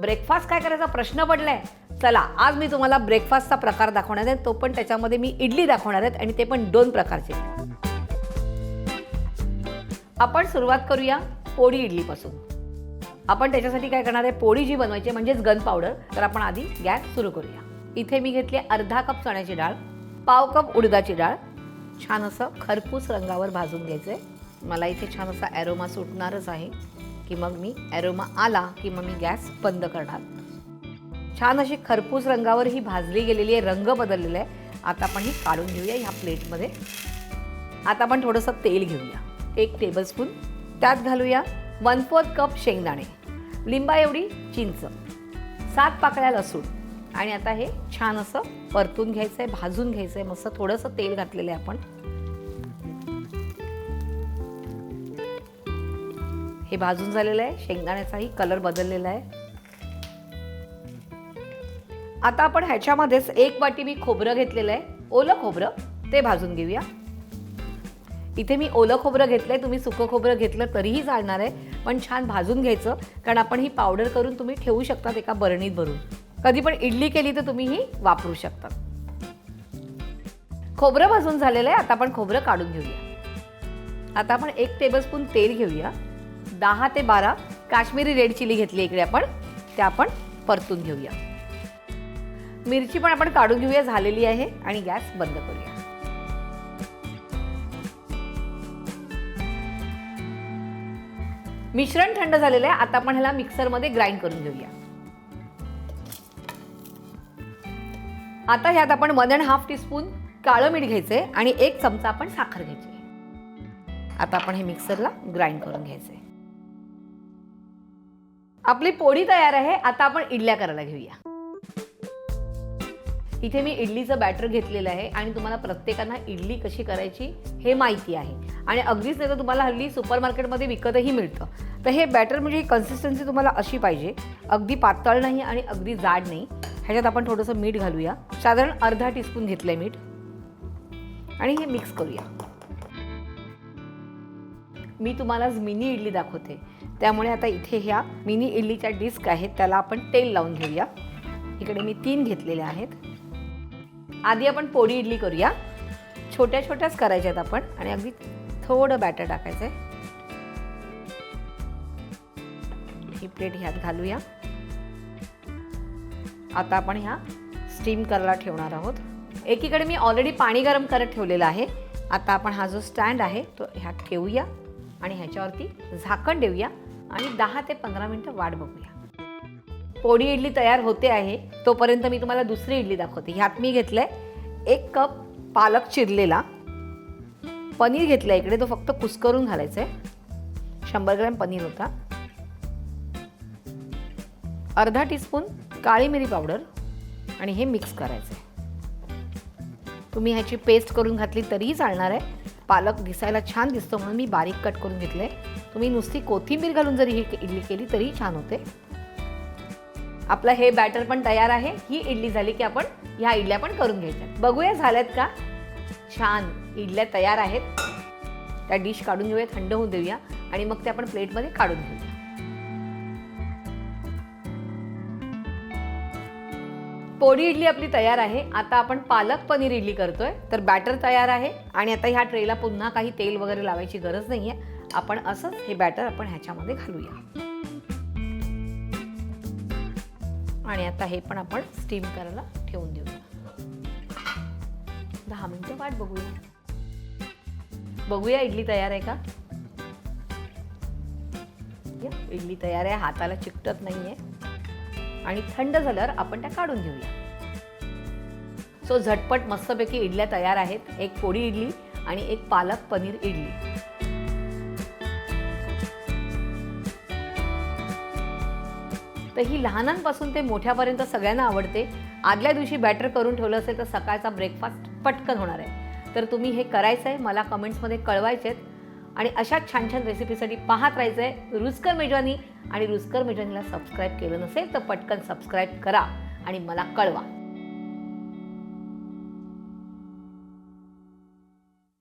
Breakfast काय करायचा प्रश्न पडलाय? चला आज मी तुम्हाला ब्रेकफास्टचा प्रकार दाखवणार आहे, तो पण त्याच्यामध्ये मी इडली दाखवणार आहे आणि ते पण 2 प्रकारचे. आपण सुरुवात करूया पोळी इडलीपासून. आपण त्याच्यासाठी काय करणार आहे, पोळी जी बनवायची म्हणजेच गन पावडर. तर आपण आधी गॅस सुरू करूया. इथे मी घेतली अर्धा कप चण्याची डाळ, पाव कप उडदाची डाळ. छान असं खरपूस रंगावर भाजून घ्यायचंय. मला इथे छान असा ॲरोमा सुटणारच आहे की मग मी ॲरोमा आला की मग मी गॅस बंद करणार. छान अशी खरपूस रंगावर ही भाजली गेलेली आहे, रंग बदललेला आहे. आता आपण ही काढून घेऊया ह्या प्लेटमध्ये. आता आपण थोडंसं तेल घेऊया, 1 टेबलस्पून. त्यात घालूया 1/4 कप शेंगदाणे, लिंबा एवढी चिंच, 7 पाकळ्या लसूण. आणि आता हे छान असं परतून घ्यायचं आहे, भाजून घ्यायचं आहे. मस्त थोडंसं तेल घातलेलं आहे आपण. हे भाजून झालेलं आहे, शेंगदाण्याचाही कलर बदललेला आहे. आता आपण ह्याच्यामध्येच 1 वाटी मी खोबरं घेतलेलं आहे, ओलं खोबरं, ते भाजून घेऊया. इथे मी ओलं खोबरं घेतलंय, तुम्ही सुकं खोबरं घेतलं तरीही चालणार आहे, पण छान भाजून घ्यायचं. कारण आपण ही पावडर करून तुम्ही ठेवू शकता एका बरणीत भरून. कधी पण इडली केली तर तुम्ही ही वापरू शकता. खोबरं भाजून झालेलं आहे, आता आपण खोबरं काढून घेऊया. आता आपण 1 टेबलस्पून तेल घेऊया. 10 ते 12 काश्मीरी रेड चिली घेतली इकडे आपण, त्या आपण परतून घेऊया. मिरची पण आपण काढून घेऊया, झालेली आहे. आणि गॅस बंद करूया. मिश्रण थंड झालेलं आहे, आता आपण ह्याला मिक्सरमध्ये ग्राइंड करून घेऊया. आता ह्यात आपण 1.5 टीस्पून काळं मीठ घ्यायचंय आणि 1 चमचा आपण साखर घ्यायची. आता आपण हे मिक्सरला ग्राइंड करून घ्यायचंय. आपली पोळी तयार आहे. आता आपण इडल्या करायला घेऊया. इथे मी इडलीचं बॅटर घेतलेलं आहे आणि तुम्हाला प्रत्येकांना इडली कशी करायची हे माहिती आहे. आणि अगदीच नाही तर तुम्हाला हल्ली सुपरमार्केटमध्ये विकतही मिळतं. तर हे बॅटर म्हणजे ही कन्सिस्टन्सी तुम्हाला अशी पाहिजे, अगदी पातळ नाही आणि अगदी जाड नाही. ह्याच्यात आपण थोडंसं मीठ घालूया, साधारण अर्धा टीस्पून घेतलंय मीठ. आणि हे मिक्स करूया. मी तुम्हाला मिनी इडली दाखवते, त्यामुळे आता इथे ह्या मिनी इडलीच्या डिस्क आहेत त्याला आपण तेल लावून घेऊया. इकडे मी 3 घेतलेल्या आहेत. आधी आपण पोळी इडली करूया. छोट्या छोट्याच करायच्यात आपण आणि अगदी थोडं बॅटर टाकायचं आहे. ही प्लेट ह्यात घालूया. आता आपण ह्या स्टीम करायला ठेवणार आहोत. एकीकडे मी ऑलरेडी पाणी गरम करत ठेवलेलं आहे. आता आपण हा जो स्टँड आहे तो ह्यात ठेवूया आणि ह्याच्यावरती झाकण देऊया आणि 10 ते 15 मिनिटं वाट बघूया. पोळी इडली तयार होते आहे, तोपर्यंत मी तुम्हाला दुसरी इडली दाखवते. ह्यात मी घेतलंय 1 कप पालक चिरलेला, पनीर घेतलं इकडे, तो फक्त कुस्करून घालायचा आहे. 100 ग्रॅम पनीर होता. अर्धा टीस्पून काळी मिरी पावडर आणि हे मिक्स करायचं आहे. तुम्ही ह्याची पेस्ट करून घातली तरीही चालणार आहे. पालक दिसायला छान दिसतो म्हणून मी बारीक कट करून घेतले. तुम्ही नुसती कोथिंबीर घालून जरी ही इडली केली तरीही छान होते. आपलं हे बॅटर पण तयार आहे. ही इडली झाली की आपण ह्या इडल्या पण करून घ्यायच्या. बघूया झाल्यात का? छान इडल्या तयार आहेत. त्या डिश काढून घेऊया, थंड होऊ देऊया आणि मग ते आपण प्लेटमध्ये काढून घेऊया. पोळी इडली आपली तयार आहे. आता आपण पालक पनीर इडली करतोय. तर बॅटर तयार आहे आणि आता ह्या ट्रेला पुन्हा काही तेल वगैरे लावायची गरज नाहीये. आपण असंच हे बॅटर आपण ह्याच्यामध्ये घालूया आणि आता हे पण आपण स्टीम करायला ठेवून देऊया. 10 मिनिटं वाट बघूया. बघूया इडली तयार आहे का? इडली तयार आहे, हाताला चिकटत नाहीये आणि थंड झाल्यावर आपण त्या काढून घेऊया. सो झटपट मस्तपैकी इडल्या तयार आहेत. 1 पोळी इडली आणि 1 पालक पनीर इडली. तर ही लहानांपासून ते मोठ्यापर्यंत सगळ्यांना आवडते. आदल्या दिवशी बॅटर करून ठेवलं असेल तर सकाळचा ब्रेकफास्ट पटकन होणार आहे. तर तुम्ही हे करायचं आहे, मला कमेंट्समध्ये कळवायचे आहेत. आणि अशाच छान छान रेसिपीसाठी पाहत राहायचं आहे रुचकर मेजवानी. आणि रुचकर मेजवानीला सबस्क्राईब केलं नसेल तर पटकन सबस्क्राईब करा आणि मला कळवा.